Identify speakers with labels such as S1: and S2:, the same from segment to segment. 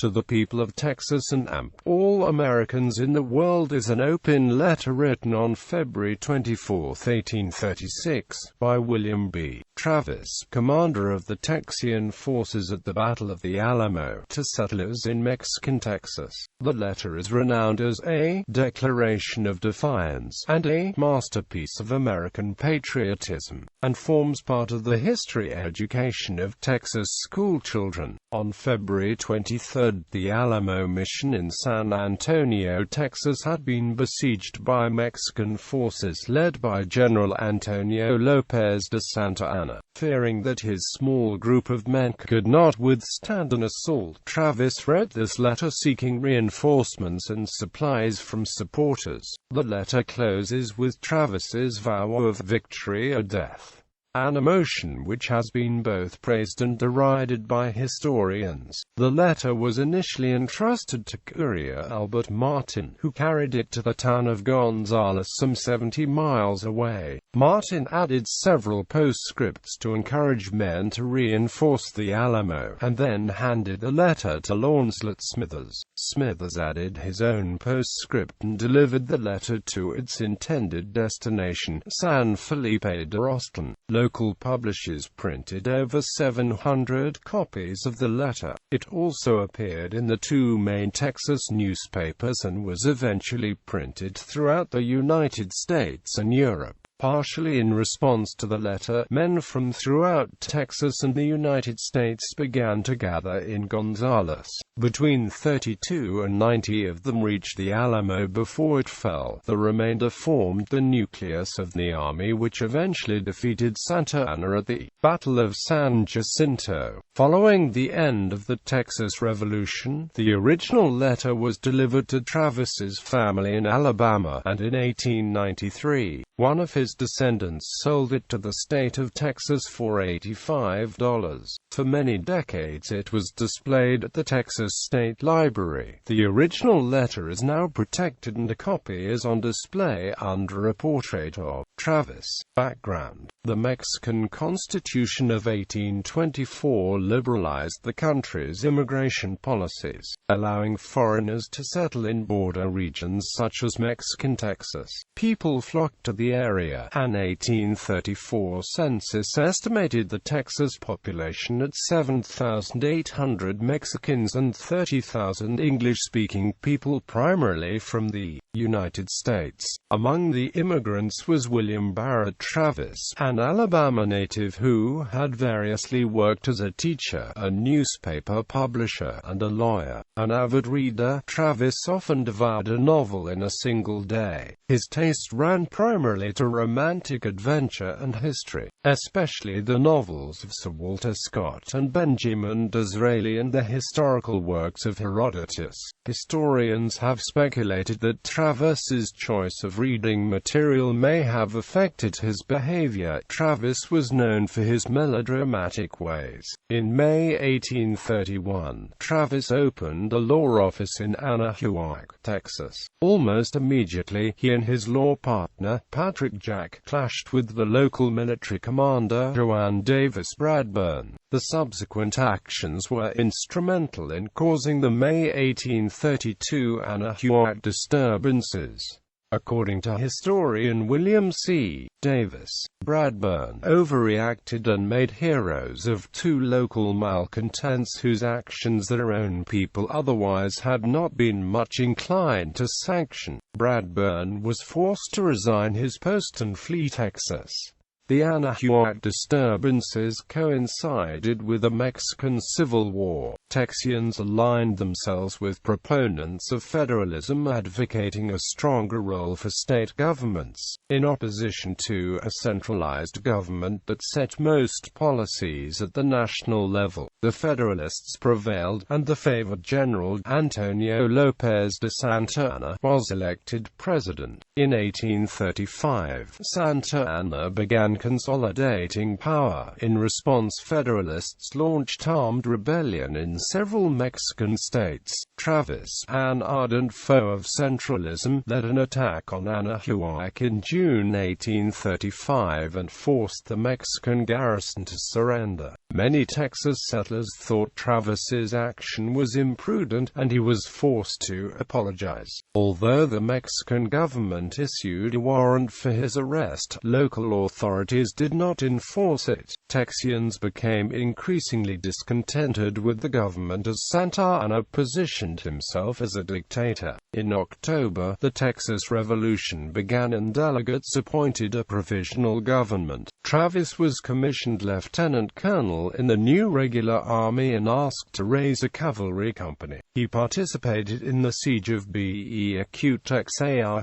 S1: To the people of Texas and all Americans in the world is an open letter written on February 24, 1836, by William B.Travis, commander of the Texian forces at the Battle of the Alamo, to settlers in Mexican Texas. The letter is renowned as a declaration of defiance and a masterpiece of American patriotism, and forms part of the history education of Texas schoolchildren. On February 23, the Alamo Mission in San Antonio, Texas had been besieged by Mexican forces led by General Antonio López de Santa Anna. Fearing that his small group of men could not withstand an assault, Travis wrote this letter seeking reinforcements and supplies from supporters. The letter closes with Travis's vow of victory or death, an emotion which has been both praised and derided by historians. The letter was initially entrusted to courier Albert Martin, who carried it to the town of Gonzales, some 70 miles away. Martin added several postscripts to encourage men to reinforce the Alamo, and then handed the letter to Launcelot Smithers. Smithers added his own postscript and delivered the letter to its intended destination, San Felipe de Rostan. Local publishers printed over 700 copies of the letter. It also appeared in the two main Texas newspapers and was eventually printed throughout the United States and Europe. Partially in response to the letter, men from throughout Texas and the United States began to gather in Gonzales. Between 32 and 90 of them reached the Alamo before it fell. The remainder formed the nucleus of the army which eventually defeated Santa Anna at the Battle of San Jacinto. Following the end of the Texas Revolution, the original letter was delivered to Travis's family in Alabama, and in 1893, one of his descendants sold it to the state of Texas for $85. For many decades it was displayed at the Texas State Library. The original letter is now protected and a copy is on display under a portrait of Travis. Background: the Mexican Constitution of 1824 liberalized the country's immigration policies, allowing foreigners to settle in border regions such as Mexican Texas. People flocked to the area. An 1834 census estimated the Texas population at 7,800 Mexicans and 30,000 English-speaking people, primarily from the United States. Among the immigrants was William B.Travis, an Alabama native who had variously worked as a teacher, a newspaper publisher, and a lawyer. An avid reader, Travis often devoured a novel in a single day. His taste ran primarily to romantic adventure and history, especially the novels of Sir Walter Scott and Benjamin Disraeli and the historical works of Herodotus. Historians have speculated that Travis's choice of reading material may have affected his behavior. Travis was known for his melodramatic ways. In May 1831, Travis opened a law office in Anahuac, Texas. Almost immediately, he and his law partner, Patrick Jack, clashed with the local military commander, Joan Davis Bradburn. The subsequent actions were instrumental in causing the May 1832 Anahuac disturbances. According to historian William C. Davis, Bradburn overreacted and made heroes of two local malcontents whose actions their own people otherwise had not been much inclined to sanction. Bradburn was forced to resign his post and flee Texas. The Anahuac disturbances coincided with the Mexican Civil War. Texians aligned themselves with proponents of federalism, advocating a stronger role for state governments, in opposition to a centralized government that set most policies at the national level. The Federalists prevailed, and the favored General Antonio López de Santa Anna was elected president. In 1835, Santa Anna began consolidating power. In response, Federalists launched armed rebellion in in several Mexican states. Travis, an ardent foe of centralism, led an attack on Anahuac in June 1835 and forced the Mexican garrison to surrender. Many Texas settlers thought Travis's action was imprudent, and he was forced to apologize. Although the Mexican government issued a warrant for his arrest, local authorities did not enforce it. Texians became increasingly discontented with the government as Santa Anna positioned himself as a dictator. In October, the Texas Revolution began and delegates appointed a provisional government. Travis was commissioned lieutenant colonel in the new regular army and asked to raise a cavalry company. He participated in the siege of Besieged,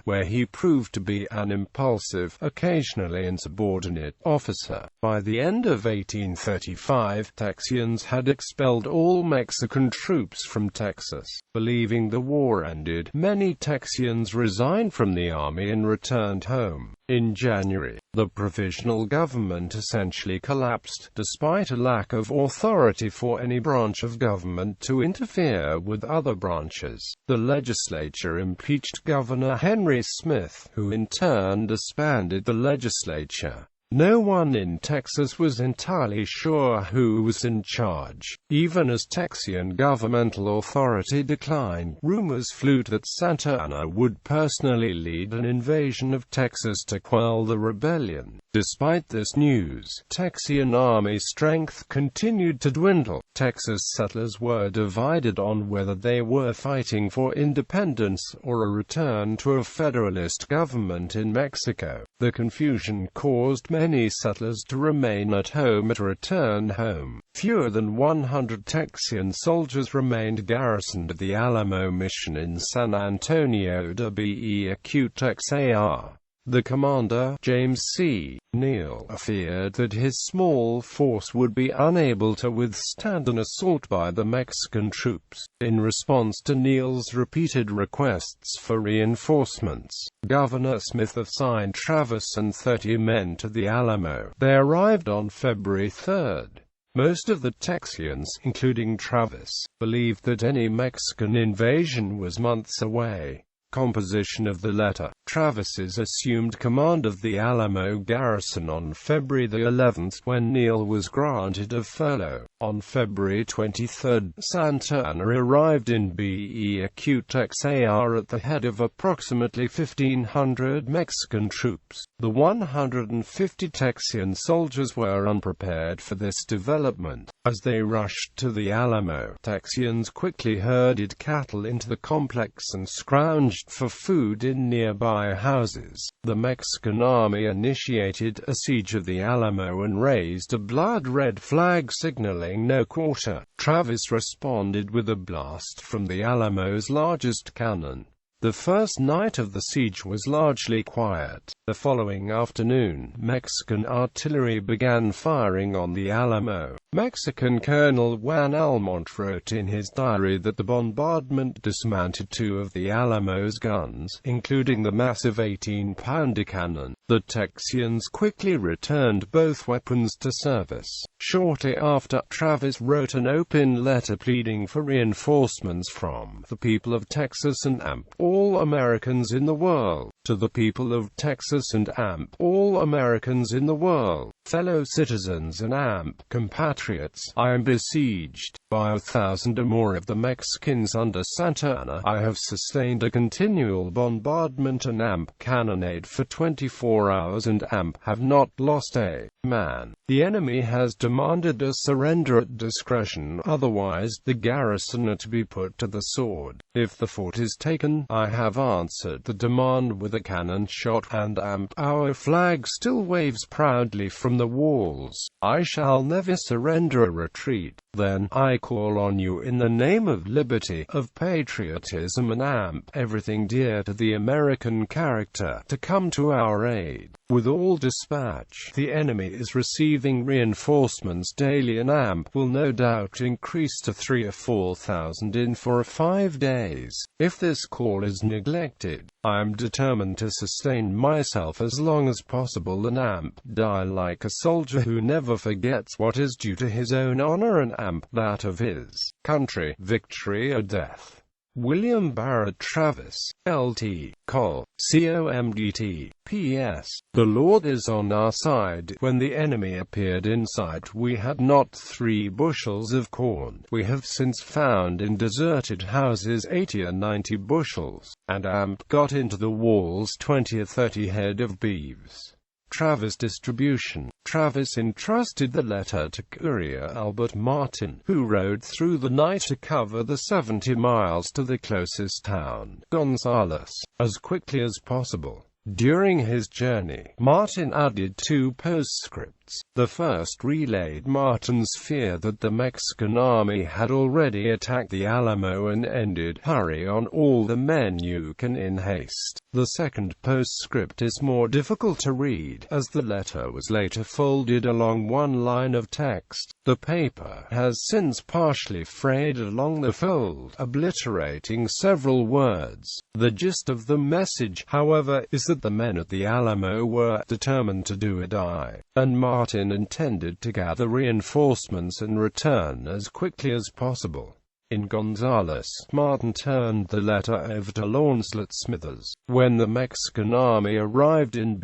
S1: where he proved to be an impulsive, occasionally insubordinate officer. By the end of 1835, Texians had expelled all Mexican troops from Texas. Believing the war ended, many Texians resigned from the army and returned home. In January, the provisional government essentially collapsed, despite a lack of authority for any branch of government to interfere with other branches. The legislature impeached Governor Henry Smith, who in turn disbanded the legislature. No one in Texas was entirely sure who was in charge. Even as Texian governmental authority declined, rumors flew that Santa Anna would personally lead an invasion of Texas to quell the rebellion. Despite this news, Texian army strength continued to dwindle. Texas settlers were divided on whether they were fighting for independence or a return to a federalist government in Mexico. The confusion caused many settlers to remain at home or return home. Fewer than 100 Texian soldiers remained garrisoned at the Alamo Mission in San Antonio de Bequetexar. The commander, James C. Neal, feared that his small force would be unable to withstand an assault by the Mexican troops. In response to Neal's repeated requests for reinforcements, Governor Smith assigned Travis and 30 men to the Alamo. They arrived on February 3. Most of the Texians, including Travis, believed that any Mexican invasion was months away. Composition of the letter. Travis's assumed command of the Alamo garrison on February 11 when Neal was granted a furlough. On February 23, Santa Anna arrived in Bequetexar at the head of approximately 1,500 Mexican troops. The 150 Texian soldiers were unprepared for this development. As they rushed to the Alamo, Texians quickly herded cattle into the complex and scrounged for food in nearby houses. The Mexican army initiated a siege of the Alamo and raised a blood-red flag signaling no quarter. Travis responded with a blast from the Alamo's largest cannon. The first night of the siege was largely quiet. The following afternoon, Mexican artillery began firing on the Alamo. Mexican Colonel Juan Almont wrote in his diary that the bombardment dismounted 2 of the Alamo's guns, including the massive 18-pounder cannon. The Texians quickly returned both weapons to service. Shortly after, Travis wrote an open letter pleading for reinforcements from the people of Texas and all Americans in the world. To the people of Texas and all Americans in the world, fellow citizens and compatriots, I am besieged by 1,000 or more of the Mexicans under Santa Anna. I have sustained a continual bombardment and cannonade for 24 hours and have not lost a man. The enemy has demanded a surrender at discretion, otherwise the garrison are to be put to the sword. If the fort is taken, I have answered the demand with a cannon shot, and our flag still waves proudly from the walls. I shall never surrender or retreat. Then, I call on you in the name of liberty, of patriotism and everything dear to the American character, to come to our aid. With all dispatch, the enemy is receiving reinforcements daily and AMP will no doubt increase to 3,000 or 4,000 in 4 or 5 days. If this call is neglected, I am determined to sustain myself as long as possible and AMP die like a soldier who never forgets what is due to his own honor and AMP that of his country, victory or death. William Barret Travis, Lt. Col. COMDT. P.S. The Lord is on our side. When the enemy appeared in sight, we had not 3 bushels of corn. We have since found in deserted houses 80 or 90 bushels, and AMP got into the walls 20 or 30 head of beeves. Travis distribution. Travis entrusted the letter to Courier Albert Martin, who rode through the night to cover the 70 miles to the closest town, Gonzales, as quickly as possible. During his journey, Martin added 2 postscripts. The first relayed Martin's fear that the Mexican army had already attacked the Alamo and ended "Hurry on all the men you can in haste." The second postscript is more difficult to read, as the letter was later folded along one line of text. The paper has since partially frayed along the fold, obliterating several words. The gist of the message, however, is that the men at the Alamo were determined to do or die, and Martin intended to gather reinforcements and return as quickly as possible. In Gonzales, Martin turned the letter over to Launcelot Smithers. When the Mexican army arrived in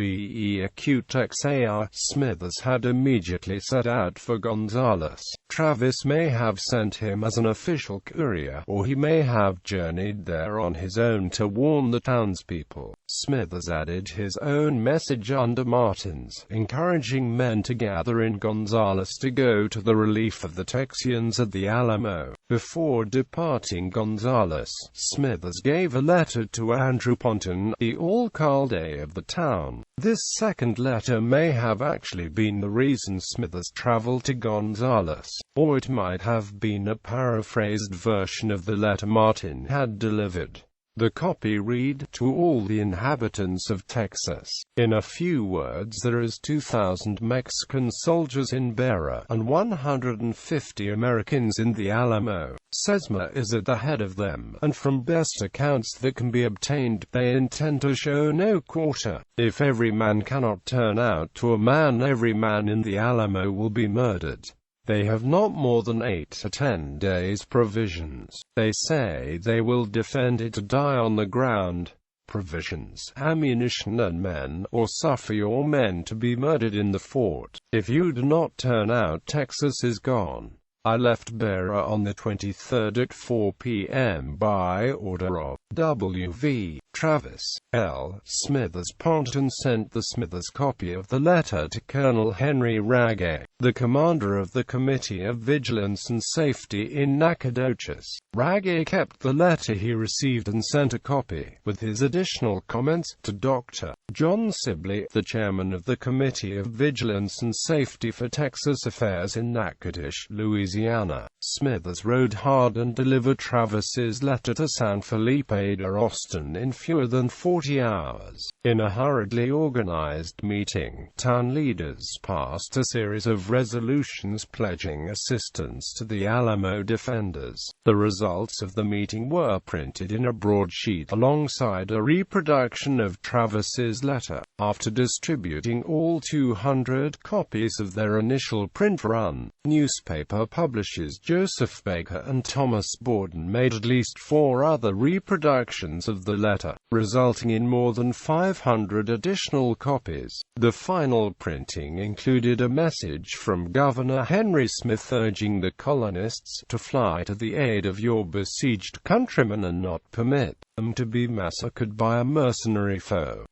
S1: Texas, Smithers had immediately set out for Gonzales. Travis may have sent him as an official courier, or he may have journeyed there on his own to warn the townspeople. Smithers added his own message under Martin's, encouraging men to gather in Gonzales to go to the relief of the Texians at the Alamo. Before departing Gonzales, Smithers gave a letter to Andrew Ponton, the alcalde of the town. This second letter may have actually been the reason Smithers traveled to Gonzales, or it might have been a paraphrased version of the letter Martin had delivered. The copy read, "To all the inhabitants of Texas. In a few words, there is 2,000 Mexican soldiers in Barret, and 150 Americans in the Alamo. Sesma is at the head of them, and from best accounts that can be obtained, they intend to show no quarter. If every man cannot turn out to a man, every man in the Alamo will be murdered. They have not more than 8 or 10 days' provisions. They say they will defend it to die on the ground. Provisions, ammunition and men, or suffer your men to be murdered in the fort. If you do not turn out, Texas is gone." I left Barret on the 23rd at 4 p.m. by order of W.V. Travis. L. Smithers. Ponton sent the Smithers copy of the letter to Colonel Henry Rague, the commander of the Committee of Vigilance and Safety in Nacogdoches. Rague kept the letter he received and sent a copy, with his additional comments, to Dr. John Sibley, the chairman of the Committee of Vigilance and Safety for Texas Affairs in Nacogdoches, Louisiana. Smithers rode hard and delivered Travis's letter to San Felipe de Austin in fewer than 40 hours. In a hurriedly organized meeting, town leaders passed a series of resolutions pledging assistance to the Alamo defenders. The results of the meeting were printed in a broadsheet alongside a reproduction of Travis's letter. After distributing all 200 copies of their initial print run, newspaper publishers Joseph Baker and Thomas Borden made at least 4 other reproductions of the letter, resulting in more than 500 additional copies. The final printing included a message from Governor Henry Smith urging the colonists to fly to the aid of your besieged countrymen and not permit them to be massacred by a mercenary foe.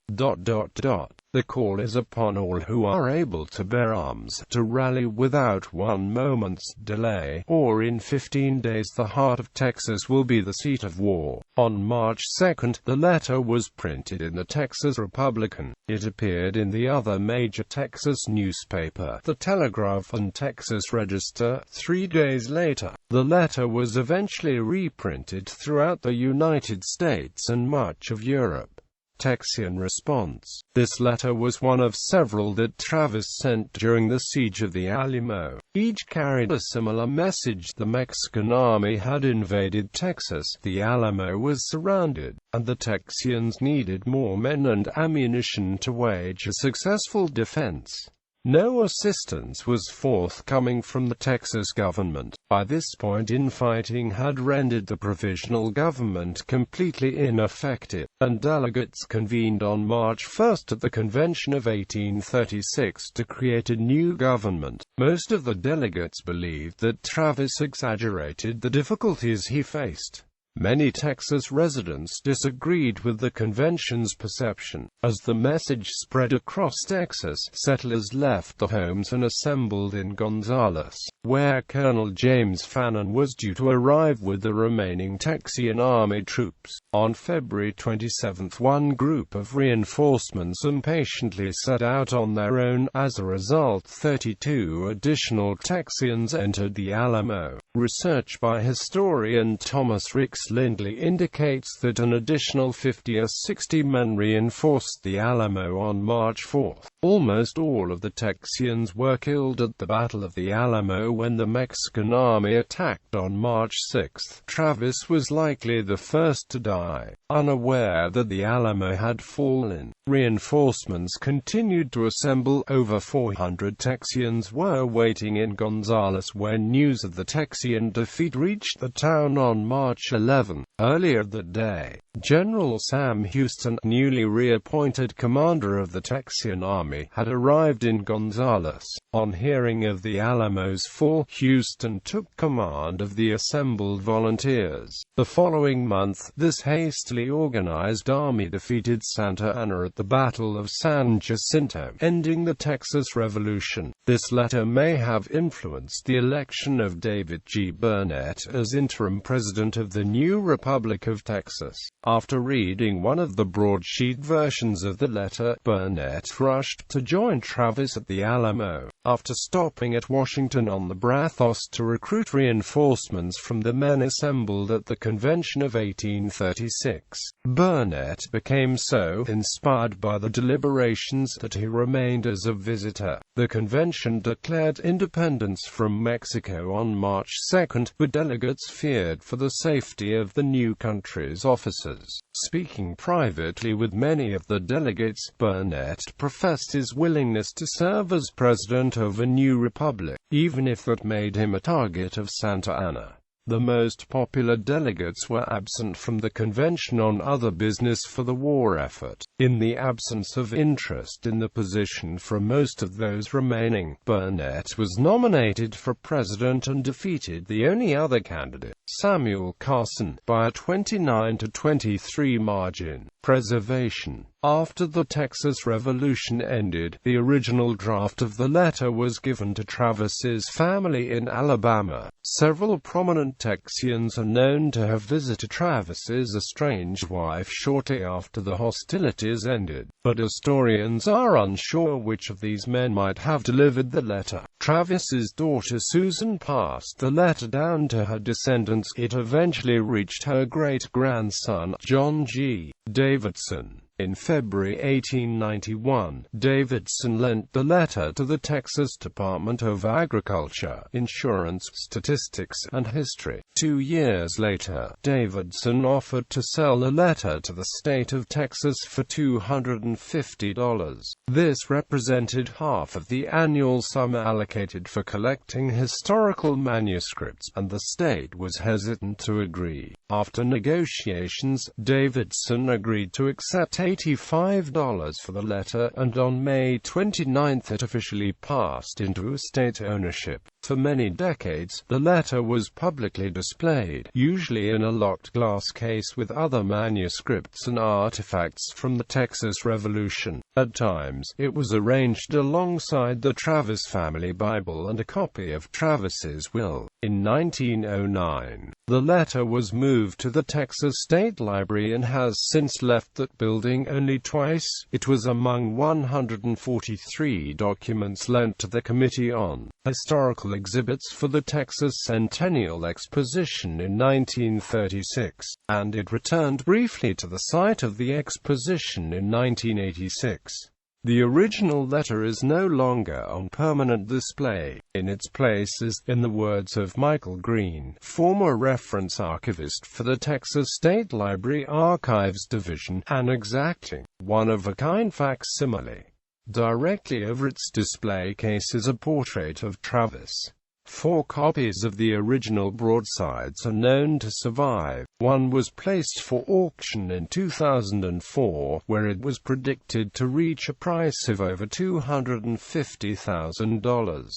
S1: The call is upon all who are able to bear arms to rally without 1 moment's delay, or in 15 days the heart of Texas will be the seat of war. On March 2, the letter was printed in the Texas Republican. It appeared in the other major Texas newspaper, the Telegraph and Texas Register. 3 days later, the letter was eventually reprinted throughout the United States and much of Europe. Texian Response. This letter was one of several that Travis sent during the siege of the Alamo. Each carried a similar message: the Mexican army had invaded Texas, the Alamo was surrounded, and the Texians needed more men and ammunition to wage a successful defense. No assistance was forthcoming from the Texas government. By this point, infighting had rendered the provisional government completely ineffective, and delegates convened on March 1 at the Convention of 1836 to create a new government. Most of the delegates believed that Travis exaggerated the difficulties he faced. Many Texas residents disagreed with the convention's perception. As the message spread across Texas, settlers left their homes and assembled in Gonzales, where Colonel James Fannin was due to arrive with the remaining Texian army troops. On February 27, one group of reinforcements impatiently set out on their own. As a result, 32 additional Texians entered the Alamo. Research by historian Thomas Ricks Lindley indicates that an additional 50 or 60 men reinforced the Alamo on March 4. Almost all of the Texians were killed at the Battle of the Alamo when the Mexican army attacked on March 6. Travis was likely the first to die. Unaware that the Alamo had fallen, reinforcements continued to assemble. Over 400 Texians were waiting in Gonzales when news of the Texian defeat reached the town on March 11. Earlier that day, General Sam Houston, newly reappointed commander of the Texian army, had arrived in Gonzales. On hearing of the Alamo's fall, Houston took command of the assembled volunteers. The following month, this hastily organized army defeated Santa Anna at the Battle of San Jacinto, ending the Texas Revolution. This letter may have influenced the election of David G. Barret as interim president of the new Republic of Texas. After reading one of the broadsheet versions of the letter, Barret rushed to join Travis at the Alamo. After stopping at Washington on the Brazos to recruit reinforcements from the men assembled at the Convention of 1836, Barret became so inspired by the deliberations that he remained as a visitor. The convention declared independence from Mexico on March 2, but delegates feared for the safety of the new country's officers. Speaking privately with many of the delegates, Barret professed his willingness to serve as president of a new republic, even if that made him a target of Santa Anna. The most popular delegates were absent from the convention on other business for the war effort. In the absence of interest in the position from most of those remaining, Barret was nominated for president and defeated the only other candidate, Samuel Carson, by a 29-23 margin. Preservation. After the Texas Revolution ended, the original draft of the letter was given to Travis's family in Alabama. Several prominent Texians are known to have visited Travis's estranged wife shortly after the hostilities ended, but historians are unsure which of these men might have delivered the letter. Travis's daughter Susan passed the letter down to her descendants. It eventually reached her great-grandson, John G. Davidson. In February 1891, Davidson lent the letter to the Texas Department of Agriculture, Insurance, Statistics, and History. 2 years later, Davidson offered to sell the letter to the state of Texas for $250. This represented half of the annual sum allocated for collecting historical manuscripts, and the state was hesitant to agree. After negotiations, Davidson agreed to accept $85 for the letter, and on May 29 it officially passed into state ownership. For many decades, the letter was publicly displayed, usually in a locked glass case with other manuscripts and artifacts from the Texas Revolution. At times, it was arranged alongside the Travis family Bible and a copy of Travis's will. In 1909, the letter was moved to the Texas State Library and has since left that building only twice. It was among 143 documents lent to the Committee on Historical historical exhibits for the Texas Centennial Exposition in 1936, and it returned briefly to the site of the exposition in 1986. The original letter is no longer on permanent display. In its place is, in the words of Michael Green, former reference archivist for the Texas State Library Archives Division, an exacting, one-of-a-kind facsimile. Directly over its display case is a portrait of Travis. 4 copies of the original broadsides are known to survive. One was placed for auction in 2004, where it was predicted to reach a price of over $250,000.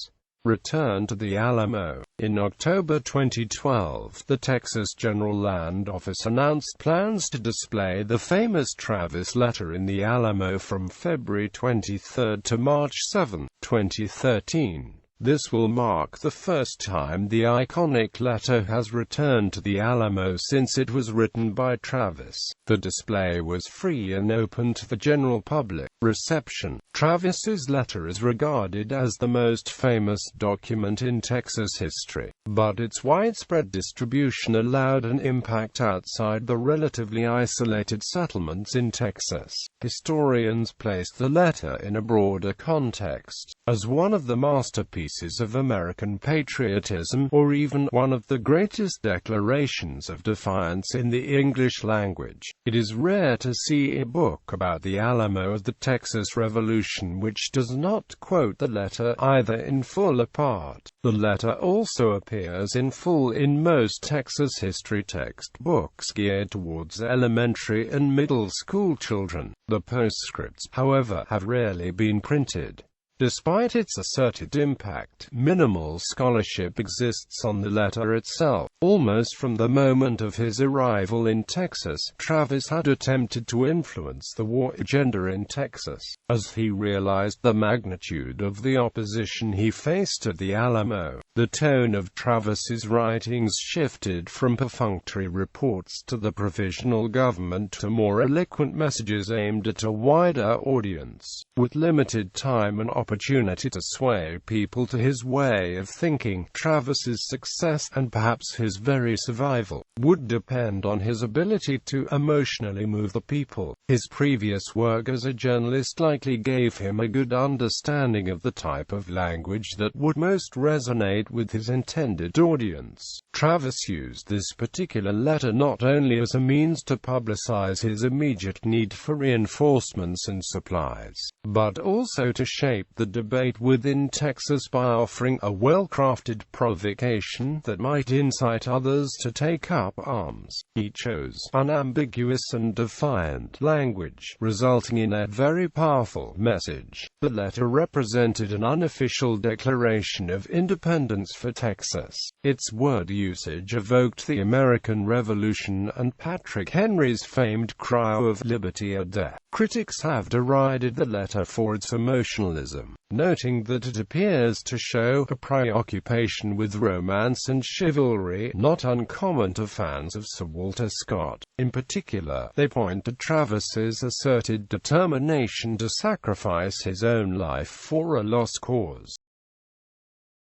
S1: Return to the Alamo. In October 2012, the Texas General Land Office announced plans to display the famous Travis letter in the Alamo from February 23 to March 7, 2013. This will mark the first time the iconic letter has returned to the Alamo since it was written by Travis. The display was free and open to the general public. Reception. Travis's letter is regarded as the most famous document in Texas history, but its widespread distribution allowed an impact outside the relatively isolated settlements in Texas. Historians place the letter in a broader context, as one of the masterpieces of American patriotism, or even one of the greatest declarations of defiance in the English language. It is rare to see a book about the Alamo or the Texas Revolution which does not quote the letter, either in full or part. The letter also appears in full in most Texas history textbooks geared towards elementary and middle school children. The postscripts, however, have rarely been printed. Despite its asserted impact, minimal scholarship exists on the letter itself. Almost from the moment of his arrival in Texas, Travis had attempted to influence the war agenda in Texas. As he realized the magnitude of the opposition he faced at the Alamo, the tone of Travis's writings shifted from perfunctory reports to the provisional government to more eloquent messages aimed at a wider audience. With limited time and opportunity to sway people to his way of thinking, Travis's success, and perhaps his very survival, would depend on his ability to emotionally move the people. His previous work as a journalist likely gave him a good understanding of the type of language that would most resonate with his intended audience. Travis used this particular letter not only as a means to publicize his immediate need for reinforcements and supplies, but also to shape the debate within Texas by offering a well-crafted provocation that might incite others to take up arms. He chose unambiguous and defiant language, resulting in a very powerful message. The letter represented an unofficial declaration of independence for Texas. Its word usage evoked the American Revolution and Patrick Henry's famed cry of liberty or death. Critics have derided the letter for its emotionalism, noting that it appears to show a preoccupation with romance and chivalry not uncommon to fans of Sir Walter Scott. In particular, they point to Travis's asserted determination to sacrifice his own life for a lost cause.